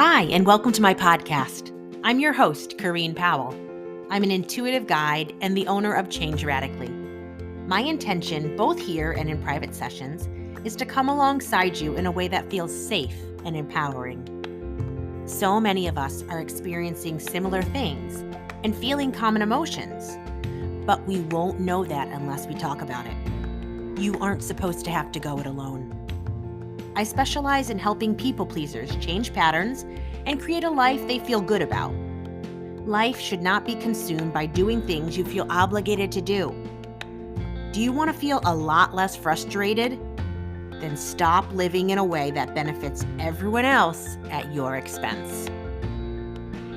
Hi, and welcome to my podcast. I'm your host, Corrine Powell. I'm an intuitive guide and the owner of Change Radically. My intention, both here and in private sessions, is to come alongside you in a way that feels safe and empowering. So many of us are experiencing similar things and feeling common emotions, but we won't know that unless we talk about it. You aren't supposed to have to go it alone. I specialize in helping people pleasers change patterns and create a life they feel good about. Life should not be consumed by doing things you feel obligated to do. Do you want to feel a lot less frustrated? Then stop living in a way that benefits everyone else at your expense.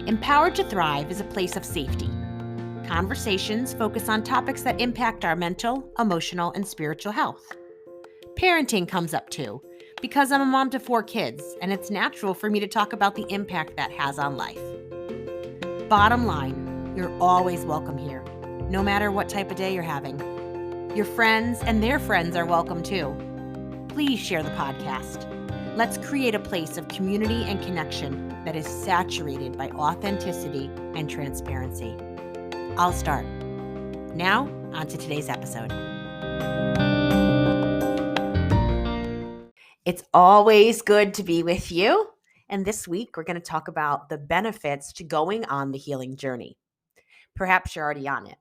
Empowered to Thrive is a place of safety. Conversations focus on topics that impact our mental, emotional, and spiritual health. Parenting comes up too, because I'm a mom to 4 kids, and it's natural for me to talk about the impact that has on life. Bottom line, you're always welcome here, no matter what type of day you're having. Your friends and their friends are welcome too. Please share the podcast. Let's create a place of community and connection that is saturated by authenticity and transparency. I'll start. Now, on to today's episode. It's always good to be with you. And this week, we're going to talk about the benefits to going on the healing journey. Perhaps you're already on it.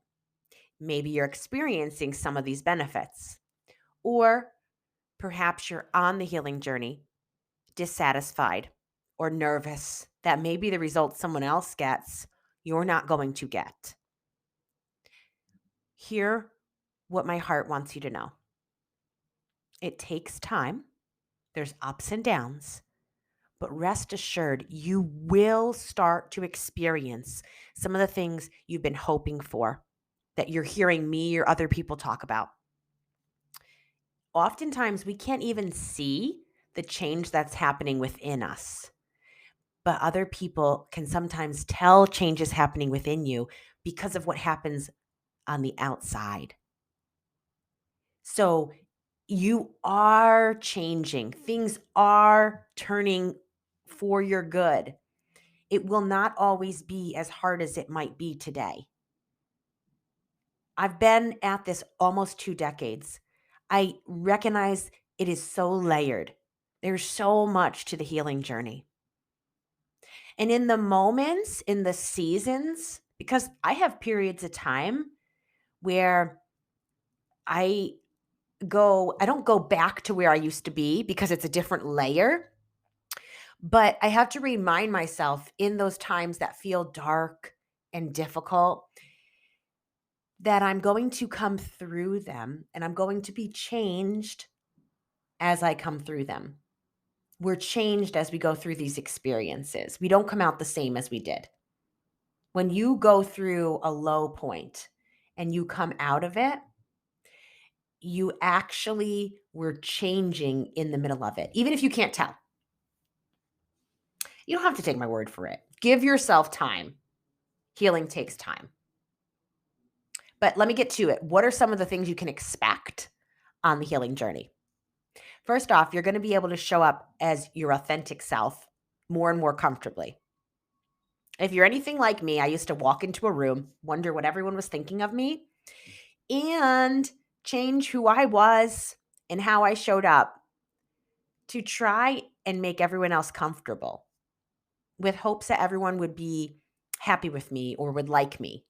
Maybe you're experiencing some of these benefits. Or perhaps you're on the healing journey, dissatisfied or nervous that maybe the results someone else gets, you're not going to get. Hear what my heart wants you to know. It takes time. There's ups and downs. But rest assured, you will start to experience some of the things you've been hoping for, that you're hearing me or other people talk about. Oftentimes, we can't even see the change that's happening within us. But other people can sometimes tell change is happening within you because of what happens on the outside. So you are changing. Things are turning for your good. It will not always be as hard as it might be today. I've been at this almost 2 decades. I recognize it is so layered. There's so much to the healing journey. And in the moments, in the seasons, because I have periods of time where I don't go back to where I used to be because it's a different layer. But I have to remind myself in those times that feel dark and difficult that I'm going to come through them and I'm going to be changed as I come through them. We're changed as we go through these experiences. We don't come out the same as we did. When you go through a low point and you come out of it, you actually were changing in the middle of it, even if you can't tell. You don't have to take my word for it. Give yourself time. Healing takes time. But let me get to it. What are some of the things you can expect on the healing journey? First off, you're going to be able to show up as your authentic self more and more comfortably. If you're anything like me, I used to walk into a room, wonder what everyone was thinking of me, and change who I was and how I showed up to try and make everyone else comfortable with hopes that everyone would be happy with me or would like me.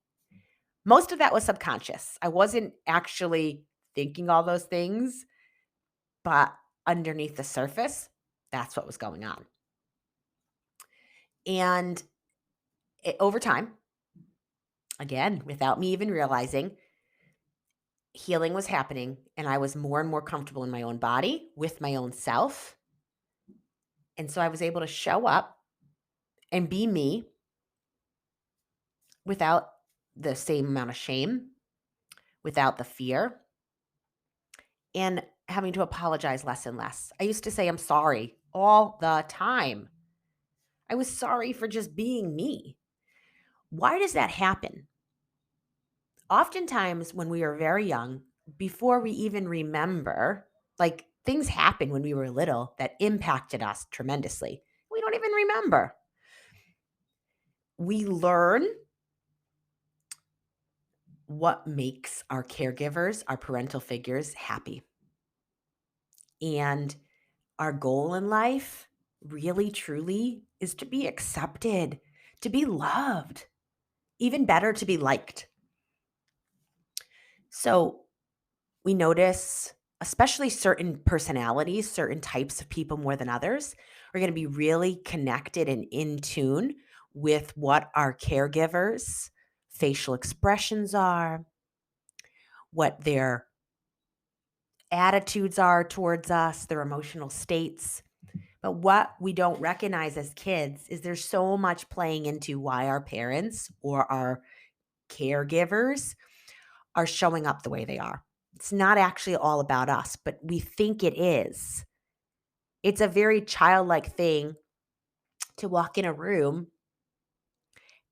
Most of that was subconscious. I wasn't actually thinking all those things, but underneath the surface, that's what was going on. And over time, again, without me even realizing, healing was happening and I was more and more comfortable in my own body with my own self. And so I was able to show up and be me without the same amount of shame, without the fear, and having to apologize less and less. I used to say I'm sorry all the time. I was sorry for just being me. Why does that happen? Oftentimes when we are very young, before we even remember, like things happen when we were little that impacted us tremendously. We don't even remember. We learn what makes our caregivers, our parental figures happy. And our goal in life really, truly is to be accepted, to be loved, even better, to be liked. So we notice, especially certain personalities, certain types of people more than others, are going to be really connected and in tune with what our caregivers' facial expressions are, what their attitudes are towards us, their emotional states. But what we don't recognize as kids is there's so much playing into why our parents or our caregivers are showing up the way they are. It's not actually all about us, but we think it is. It's a very childlike thing to walk in a room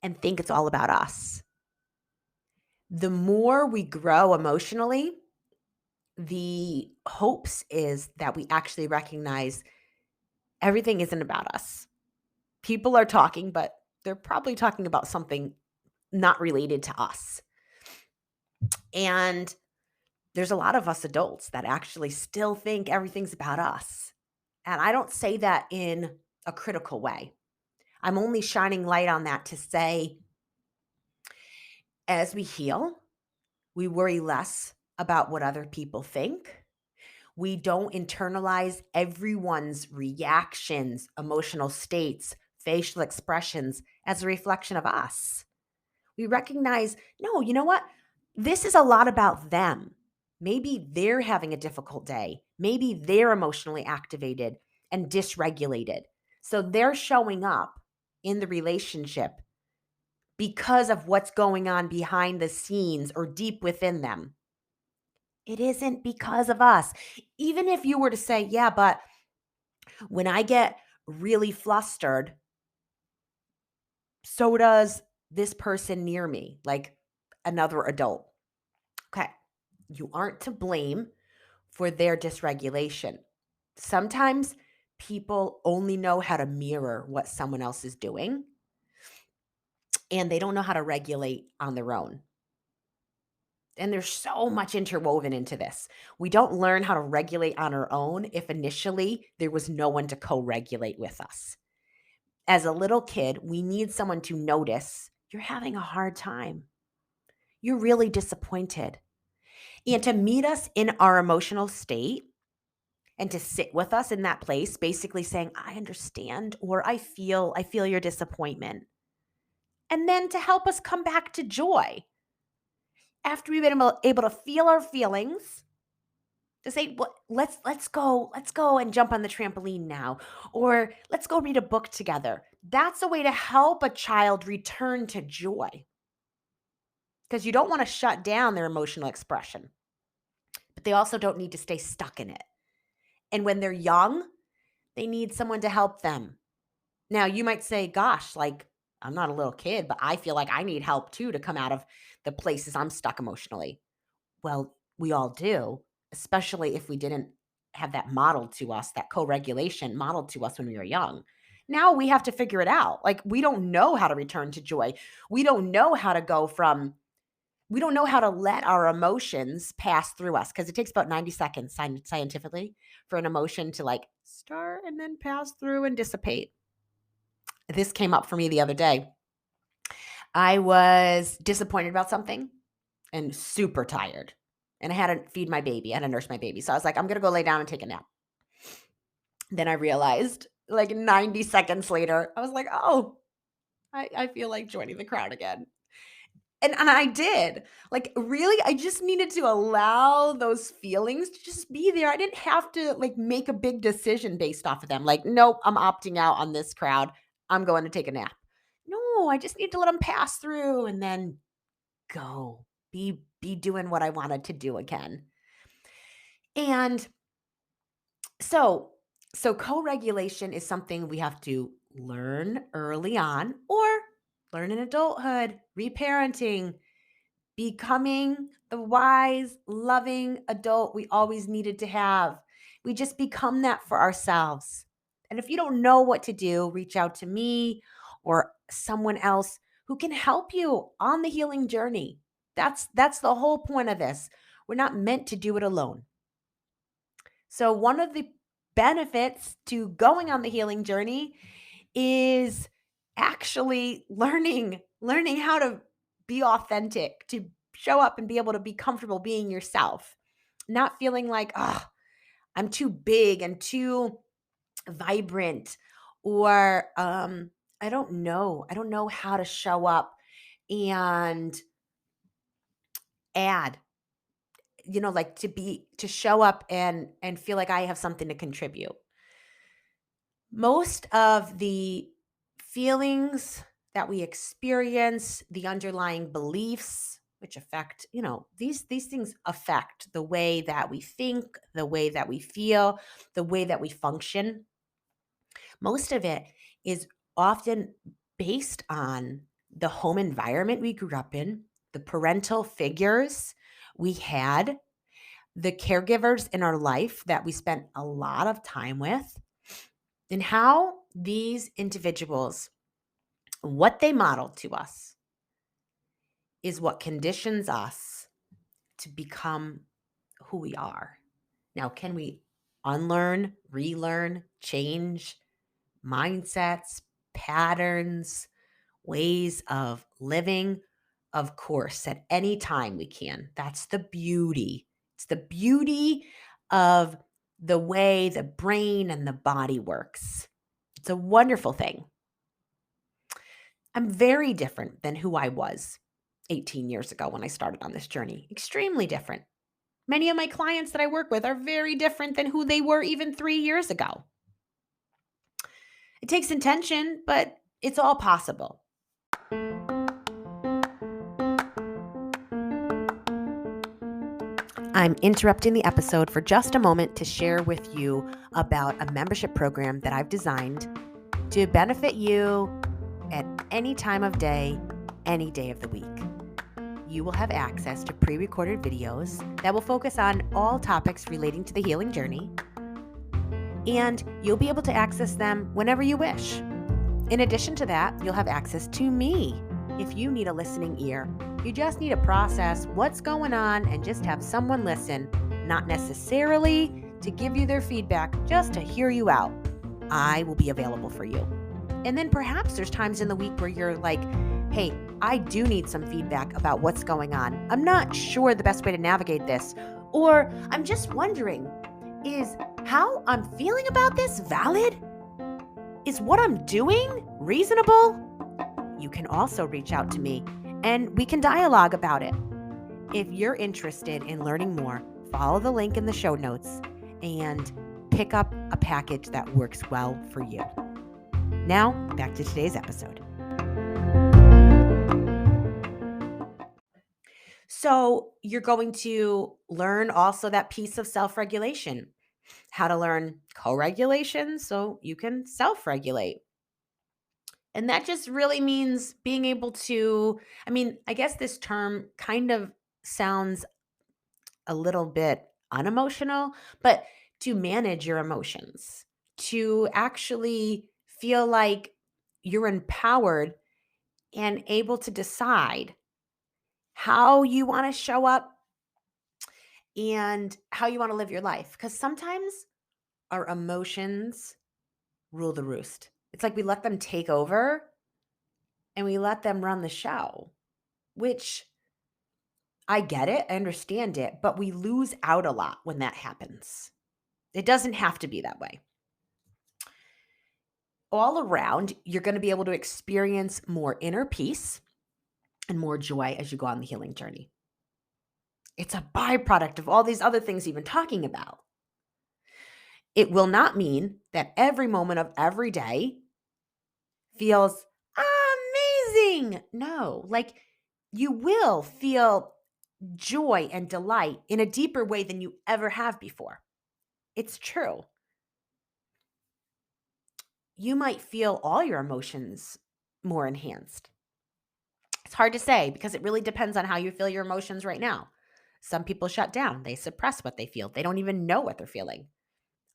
and think it's all about us. The more we grow emotionally, the hopes is that we actually recognize everything isn't about us. People are talking, but they're probably talking about something not related to us. And there's a lot of us adults that actually still think everything's about us. And I don't say that in a critical way. I'm only shining light on that to say, as we heal, we worry less about what other people think. We don't internalize everyone's reactions, emotional states, facial expressions as a reflection of us. We recognize, no, you know what? This is a lot about them. Maybe they're having a difficult day. Maybe they're emotionally activated and dysregulated. So they're showing up in the relationship because of what's going on behind the scenes or deep within them. It isn't because of us. Even if you were to say, yeah, but when I get really flustered, so does this person near me, like another adult. Okay, you aren't to blame for their dysregulation. Sometimes people only know how to mirror what someone else is doing, and they don't know how to regulate on their own. And there's so much interwoven into this. We don't learn how to regulate on our own if initially there was no one to co regulate with us. As a little kid, we need someone to notice you're having a hard time. You're really disappointed. And to meet us in our emotional state and to sit with us in that place, basically saying, I understand, or I feel your disappointment. And then to help us come back to joy after we've been able to feel our feelings, to say, well, let's go and jump on the trampoline now, or let's go read a book together. That's a way to help a child return to joy, because you don't want to shut down their emotional expression, but they also don't need to stay stuck in it. And when they're young, they need someone to help them. Now, you might say, gosh, like, I'm not a little kid, but I feel like I need help too to come out of the places I'm stuck emotionally. Well, we all do, especially if we didn't have that modeled to us, that co regulation modeled to us when we were young. Now we have to figure it out. Like, we don't know how to return to joy. We don't know how to go from, we don't know how to let our emotions pass through us, because it takes about 90 seconds scientifically for an emotion to like start and then pass through and dissipate. This came up for me the other day. I was disappointed about something and super tired. And I had to feed my baby. I had to nurse my baby. So I was like, I'm going to go lay down and take a nap. Then I realized, like 90 seconds later, I was like, oh, I feel like joining the crowd again. And I did. Like, really, I just needed to allow those feelings to just be there. I didn't have to like make a big decision based off of them. Like, nope, I'm opting out on this crowd. I'm going to take a nap. No, I just need to let them pass through and then go. Be doing what I wanted to do again. And so co-regulation is something we have to learn early on, or learn in adulthood, reparenting, becoming the wise, loving adult we always needed to have. We just become that for ourselves. And if you don't know what to do, reach out to me, or someone else who can help you on the healing journey. That's the whole point of this. We're not meant to do it alone. So one of the benefits to going on the healing journey is actually learning how to be authentic, to show up and be able to be comfortable being yourself, not feeling like, oh, I'm too big and too vibrant, or I don't know how to show up and add, like to show up and feel like I have something to contribute. Most of the feelings that we experience, the underlying beliefs which affect, these things affect the way that we think, the way that we feel, the way that we function. Most of it is often based on the home environment we grew up in, the parental figures we had, the caregivers in our life that we spent a lot of time with, and how these individuals, what they modeled to us, is what conditions us to become who we are. Now, can we unlearn, relearn, change mindsets, patterns, ways of living? Of course, at any time we can. That's the beauty. It's the beauty of the way the brain and the body works. It's a wonderful thing. I'm very different than who I was 18 years ago when I started on this journey. Extremely different. Many of my clients that I work with are very different than who they were even 3 years ago. It takes intention, but it's all possible. I'm interrupting the episode for just a moment to share with you about a membership program that I've designed to benefit you at any time of day, any day of the week. You will have access to pre-recorded videos that will focus on all topics relating to the healing journey, and you'll be able to access them whenever you wish. In addition to that, you'll have access to me if you need a listening ear. You just need to process what's going on and just have someone listen, not necessarily to give you their feedback, just to hear you out. I will be available for you. And then perhaps there's times in the week where you're like, hey, I do need some feedback about what's going on. I'm not sure the best way to navigate this. Or I'm just wondering, is how I'm feeling about this valid? Is what I'm doing reasonable? You can also reach out to me and we can dialogue about it. If you're interested in learning more, follow the link in the show notes and pick up a package that works well for you. Now, back to today's episode. So you're going to learn also that piece of self-regulation, how to learn co-regulation so you can self-regulate. And that just really means being able to, I guess this term kind of sounds a little bit unemotional, but to manage your emotions, to actually feel like you're empowered and able to decide how you want to show up and how you want to live your life. Because sometimes our emotions rule the roost. It's like we let them take over and we let them run the show, which I get it, I understand it, but we lose out a lot when that happens. It doesn't have to be that way. All around, you're going to be able to experience more inner peace and more joy as you go on the healing journey. It's a byproduct of all these other things you've been talking about. It will not mean that every moment of every day feels amazing. No, like you will feel joy and delight in a deeper way than you ever have before. It's true. You might feel all your emotions more enhanced. It's hard to say because it really depends on how you feel your emotions right now. Some people shut down. They suppress what they feel. They don't even know what they're feeling.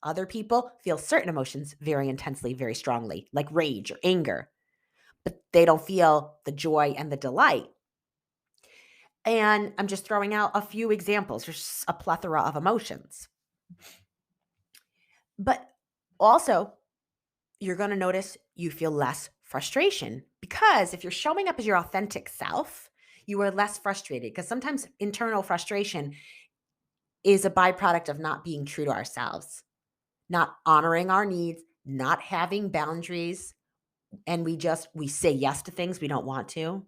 Other people feel certain emotions very intensely, very strongly, like rage or anger. but they don't feel the joy and the delight. And I'm just throwing out a few examples. There's a plethora of emotions. But also, you're going to notice you feel less frustration because if you're showing up as your authentic self, you are less frustrated because sometimes internal frustration is a byproduct of not being true to ourselves, not honoring our needs, not having boundaries, and we say yes to things we don't want to.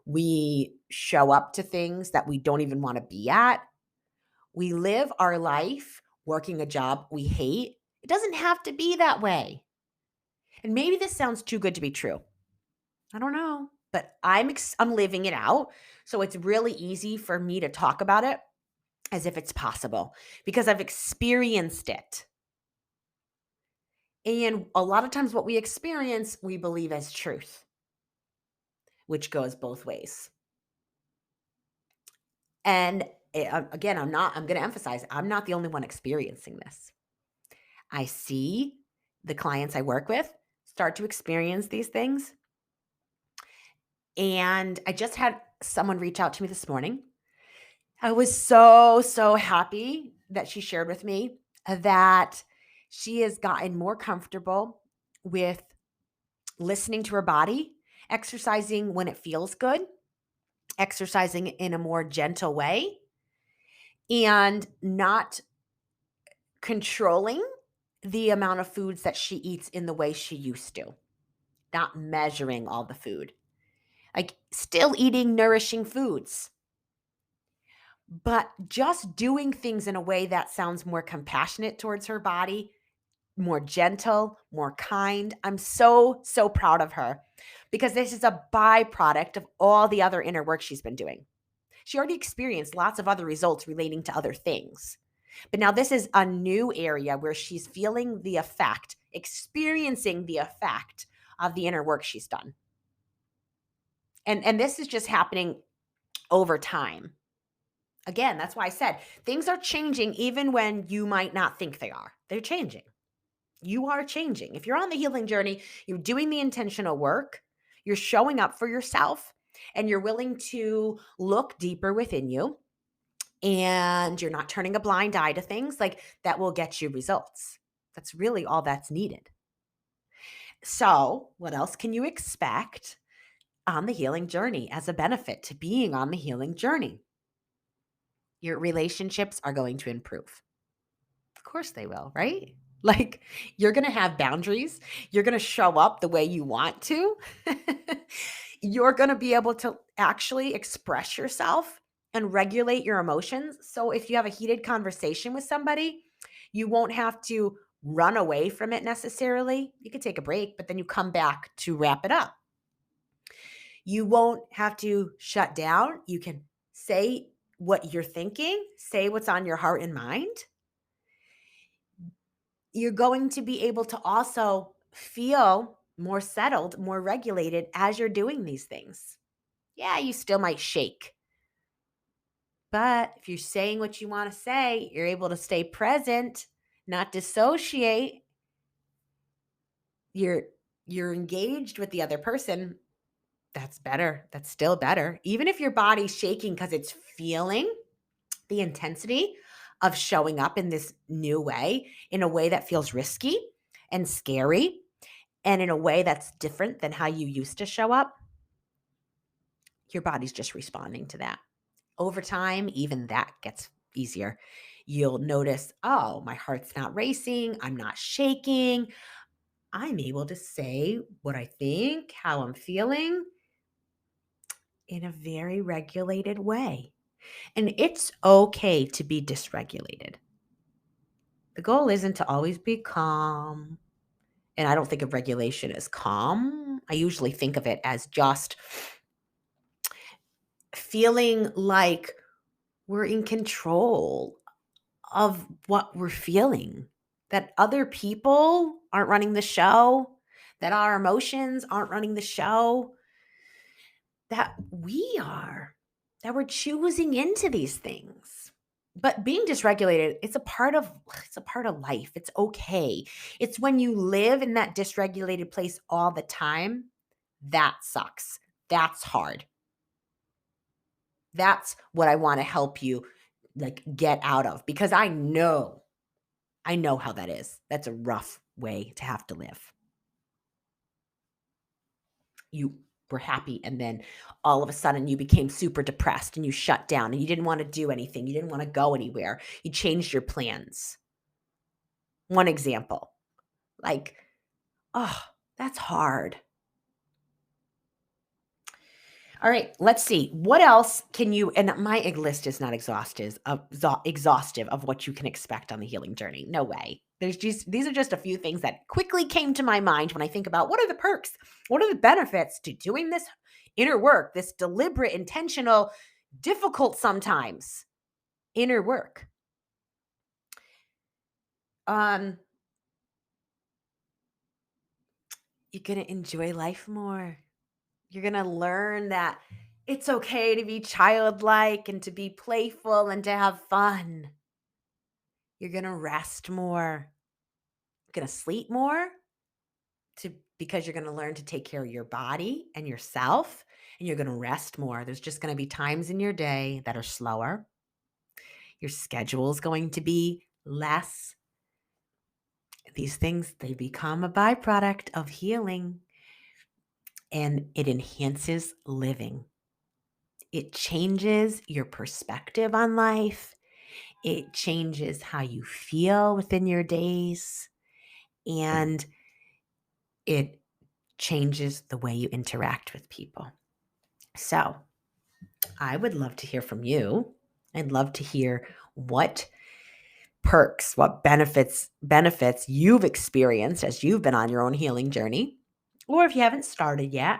We show up to things that we don't even want to be at. We live our life working a job we hate. It doesn't have to be that way. And maybe this sounds too good to be true. I don't know, but I'm living it out. So it's really easy for me to talk about it as if it's possible because I've experienced it. And a lot of times what we experience, we believe as truth, which goes both ways. And again, I'm going to emphasize, I'm not the only one experiencing this. I see the clients I work with start to experience these things. And I just had someone reach out to me this morning. I was so happy that she shared with me that she has gotten more comfortable with listening to her body, exercising when it feels good, exercising in a more gentle way, and not controlling the amount of foods that she eats in the way she used to, not measuring all the food, like still eating nourishing foods, but just doing things in a way that sounds more compassionate towards her body, more gentle, more kind. I'm so proud of her because this is a byproduct of all the other inner work she's been doing. She already experienced lots of other results relating to other things. But now this is a new area where she's feeling the effect, experiencing the effect of the inner work she's done. And this is just happening over time. Again, that's why I said things are changing even when you might not think they are. They're changing. You are changing. If you're on the healing journey, you're doing the intentional work, you're showing up for yourself, and you're willing to look deeper within you, and you're not turning a blind eye to things, like that will get you results. That's really all that's needed. So, what else can you expect on the healing journey as a benefit to being on the healing journey? Your relationships are going to improve. Of course they will, right? Like you're going to have boundaries. You're going to show up the way you want to. You're going to be able to actually express yourself and regulate your emotions. So if you have a heated conversation with somebody, you won't have to run away from it necessarily. You could take a break, but then you come back to wrap it up. You won't have to shut down. You can say what you're thinking, say what's on your heart and mind. You're going to be able to also feel more settled, more regulated as you're doing these things. Yeah, you still might shake. But if you're saying what you want to say, you're able to stay present, not dissociate. You're engaged with the other person. That's better. That's still better. Even if your body's shaking because it's feeling the intensity of showing up in this new way, in a way that feels risky and scary, and in a way that's different than how you used to show up, your body's just responding to that. Over time, even that gets easier. You'll notice, oh, my heart's not racing. I'm not shaking. I'm able to say what I think, how I'm feeling in a very regulated way. And it's okay to be dysregulated. The goal isn't to always be calm. And I don't think of regulation as calm. I usually think of it as just feeling like we're in control of what we're feeling, that other people aren't running the show, that our emotions aren't running the show, that we are, that we're choosing into these things. But being dysregulated, it's a part of life. It's okay. It's when you live in that dysregulated place all the time That sucks. That's hard. That's what I want to help you get out of, because I know how that is. That's a rough way to have to live. You were happy and then all of a sudden you became super depressed and you shut down and you didn't want to do anything. You didn't want to go anywhere. You changed your plans. One example. Oh, that's hard. All right, let's see. What else can you, and my list is not exhaustive of what you can expect on the healing journey. No way. These are just a few things that quickly came to my mind when I think about what are the perks? What are the benefits to doing this inner work, this deliberate, intentional, difficult sometimes inner work? You're going to enjoy life more. You're going to learn that it's okay to be childlike and to be playful and to have fun. You're going to rest more. You're going to sleep more because you're going to learn to take care of your body and yourself, and you're going to rest more. There's just going to be times in your day that are slower. Your schedule is going to be less. These things, they become a byproduct of healing, and it enhances living. It changes your perspective on life. It changes how you feel within your days. And it changes the way you interact with people. So I would love to hear from you. I'd love to hear what perks, what benefits you've experienced as you've been on your own healing journey. Or if you haven't started yet,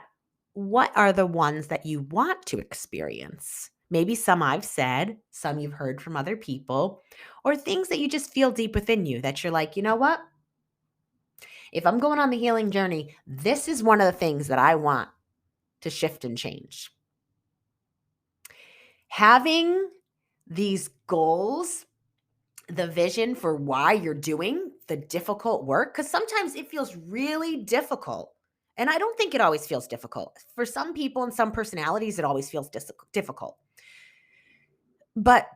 what are the ones that you want to experience? Maybe some I've said, some you've heard from other people, or things that you just feel deep within you that you're like, you know what? If I'm going on the healing journey, this is one of the things that I want to shift and change. Having these goals, the vision for why you're doing the difficult work, because sometimes it feels really difficult. And I don't think it always feels difficult. For some people and some personalities, it always feels difficult. But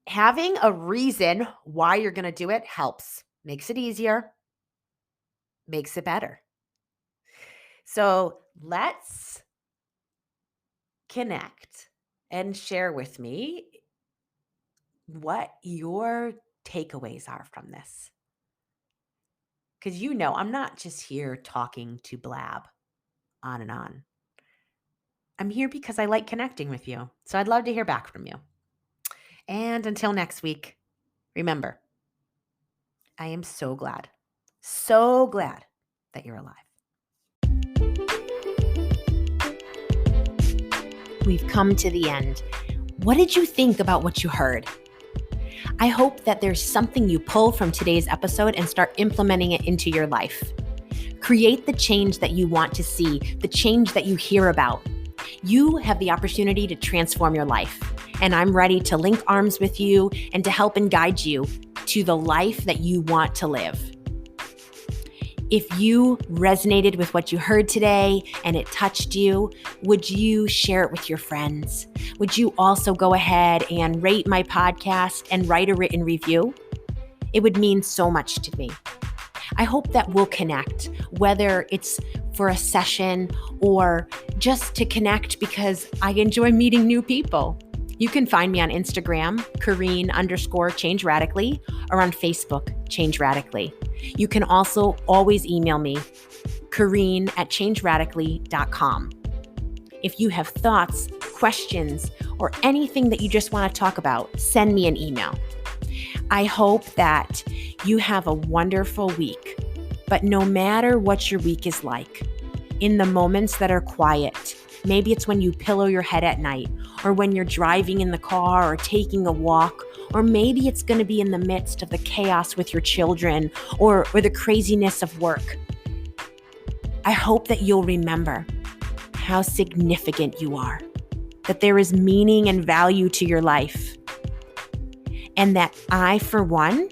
having a reason why you're going to do it helps, makes it easier, makes it better. So let's connect and share with me what your takeaways are from this. Because I'm not just here talking to blab on and on. I'm here because I like connecting with you. So I'd love to hear back from you. And until next week, remember, I am so glad that you're alive. We've come to the end. What did you think about what you heard? I hope that there's something you pull from today's episode and start implementing it into your life. Create the change that you want to see, the change that you hear about. You have the opportunity to transform your life, and I'm ready to link arms with you and to help and guide you to the life that you want to live. If you resonated with what you heard today and it touched you, would you share it with your friends? Would you also go ahead and rate my podcast and write a written review? It would mean so much to me. I hope that we'll connect, whether it's for a session or just to connect because I enjoy meeting new people. You can find me on Instagram, Kareen_Change Radically, or on Facebook, Change Radically. You can also always email me, Kareen@changeradically.com. If you have thoughts, questions, or anything that you just want to talk about, send me an email. I hope that you have a wonderful week. But no matter what your week is like, in the moments that are quiet, maybe it's when you pillow your head at night, or when you're driving in the car or taking a walk, or maybe it's going to be in the midst of the chaos with your children or the craziness of work. I hope that you'll remember how significant you are, that there is meaning and value to your life, and that I, for one,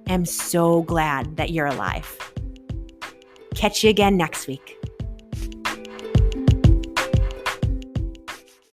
am so glad that you're alive. Catch you again next week.